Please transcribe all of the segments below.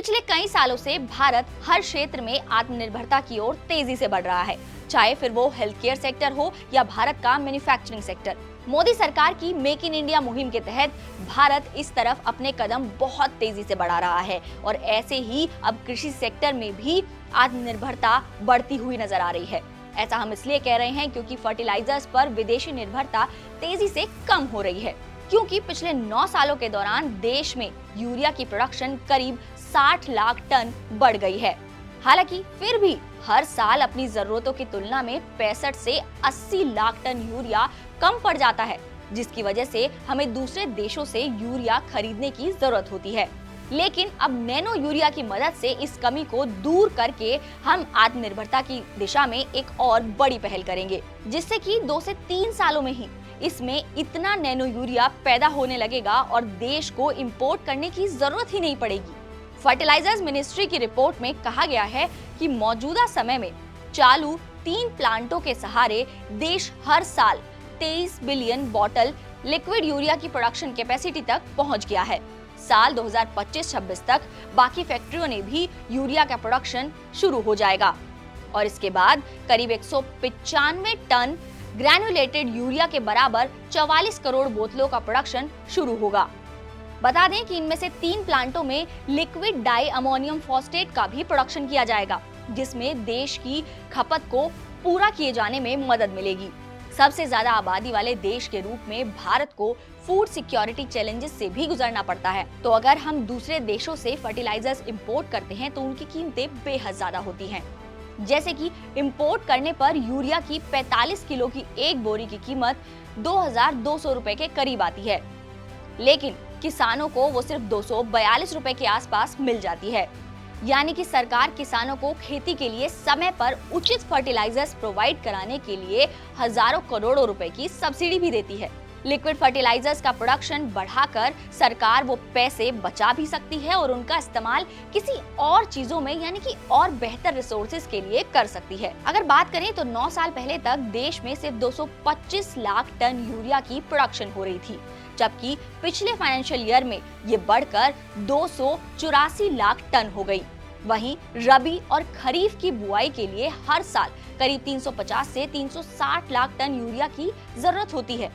पिछले कई सालों से भारत हर क्षेत्र में आत्मनिर्भरता की ओर तेजी से बढ़ रहा है, चाहे फिर वो हेल्थ केयर सेक्टर हो या भारत का मैन्युफैक्चरिंग सेक्टर। मोदी सरकार की मेक इन इंडिया मुहिम के तहत भारत इस तरफ अपने कदम बहुत तेजी से बढ़ा रहा है और ऐसे ही अब कृषि सेक्टर में भी आत्मनिर्भरता बढ़ती हुई नजर आ रही है। ऐसा हम इसलिए कह रहे हैं क्योंकि फर्टिलाइजर्स पर विदेशी निर्भरता तेजी से कम हो रही है, क्योंकि पिछले 9 सालों के दौरान देश में यूरिया की प्रोडक्शन करीब 60 लाख टन बढ़ गई है। हालांकि फिर भी हर साल अपनी जरूरतों की तुलना में 65 से 80 लाख टन यूरिया कम पड़ जाता है, जिसकी वजह से हमें दूसरे देशों से यूरिया खरीदने की जरूरत होती है। लेकिन अब नैनो यूरिया की मदद से इस कमी को दूर करके हम आत्मनिर्भरता की दिशा में एक और बड़ी पहल करेंगे, जिससे कि 2 से 3 सालों में ही इसमें इतना नैनो यूरिया पैदा होने लगेगा और देश को इंपोर्ट करने की जरूरत ही नहीं पड़ेगी। फर्टिलाइजर्स मिनिस्ट्री की रिपोर्ट में कहा गया है कि मौजूदा समय में चालू 3 प्लांटों के सहारे देश हर साल 23 बिलियन बॉटल लिक्विड यूरिया की प्रोडक्शन कैपेसिटी तक पहुंच गया है। साल 2025-26 तक बाकी फैक्ट्रियों ने भी यूरिया का प्रोडक्शन शुरू हो जाएगा और इसके बाद करीब 195 टन ग्रैन्युलेटेड यूरिया के बराबर 44 करोड़ बोतलों का प्रोडक्शन शुरू होगा। बता दें कि इनमें से 3 प्लांटों में लिक्विड डाई अमोनियम फॉस्फेट का भी प्रोडक्शन किया जाएगा, जिसमें देश की खपत को पूरा किए जाने में मदद मिलेगी। सबसे ज्यादा आबादी वाले देश के रूप में भारत को फूड सिक्योरिटी चैलेंजेस से भी गुजरना पड़ता है, तो अगर हम दूसरे देशों से फर्टिलाइजर्स इंपोर्ट करते हैं तो उनकी कीमतें बेहद ज्यादा होती हैं। जैसे कि इंपोर्ट करने पर यूरिया की 45 किलो की एक बोरी की कीमत 2200 रुपए के करीब आती है, लेकिन किसानों को वो सिर्फ 242 रुपए के आसपास मिल जाती है। यानी कि सरकार किसानों को खेती के लिए समय पर उचित फर्टिलाइजर्स प्रोवाइड कराने के लिए हजारों करोड़ों रुपए की सब्सिडी भी देती है। लिक्विड फर्टिलाइजर्स का प्रोडक्शन बढ़ाकर सरकार वो पैसे बचा भी सकती है और उनका इस्तेमाल किसी और चीजों में यानी कि और बेहतर रिसोर्सेज के लिए कर सकती है। अगर बात करें तो 9 साल पहले तक देश में सिर्फ 225 लाख टन यूरिया की प्रोडक्शन हो रही थी, जबकि पिछले फाइनेंशियल ईयर में ये बढ़कर 284 लाख टन हो गई। वहीं रबी और खरीफ की बुआई के लिए हर साल करीब 350 से 360 लाख टन यूरिया की जरूरत होती है।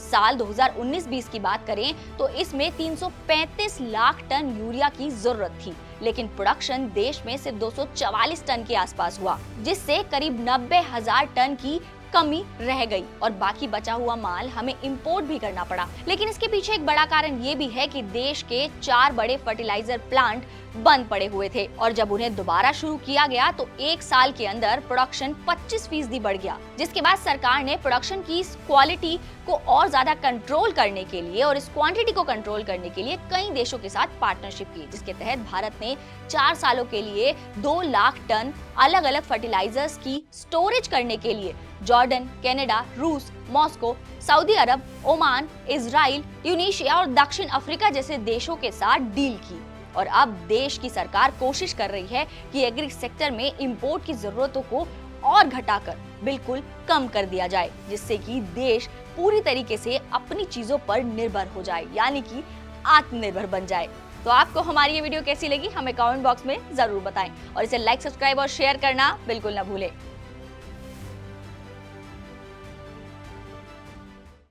साल 2019-20 की बात करें तो इसमें 335 लाख टन यूरिया की जरूरत थी, लेकिन प्रोडक्शन देश में सिर्फ 244 टन के आसपास हुआ, जिससे करीब 90,000 टन की कमी रह गई और बाकी बचा हुआ माल हमें इंपोर्ट भी करना पड़ा। लेकिन इसके पीछे एक बड़ा कारण ये भी है कि देश के 4 बड़े फर्टिलाइजर प्लांट बंद पड़े हुए थे और जब उन्हें दोबारा शुरू किया गया तो 1 साल के अंदर प्रोडक्शन 25% बढ़ गया, जिसके बाद सरकार ने प्रोडक्शन की क्वालिटी को और ज्यादा कंट्रोल करने के लिए और इस क्वांटिटी को कंट्रोल करने के लिए कई देशों के साथ पार्टनरशिप की, जिसके तहत भारत ने 4 सालों के लिए 2 लाख टन अलग अलग फर्टिलाइजर्स की स्टोरेज करने के लिए जॉर्डन, कनाडा, रूस, मॉस्को, सऊदी अरब, ओमान, इजराइल, ट्यूनीशिया और दक्षिण अफ्रीका जैसे देशों के साथ डील की। और अब देश की सरकार कोशिश कर रही है कि एग्री सेक्टर में इंपोर्ट की जरूरतों को और घटाकर बिल्कुल कम कर दिया जाए, जिससे कि देश पूरी तरीके से अपनी चीजों पर निर्भर हो जाए, यानी कि आत्मनिर्भर बन जाए। तो आपको हमारी ये वीडियो कैसी लगी हमें कमेंट बॉक्स में जरूर बताएं और इसे लाइक, सब्सक्राइब और शेयर करना बिल्कुल ना भूलें।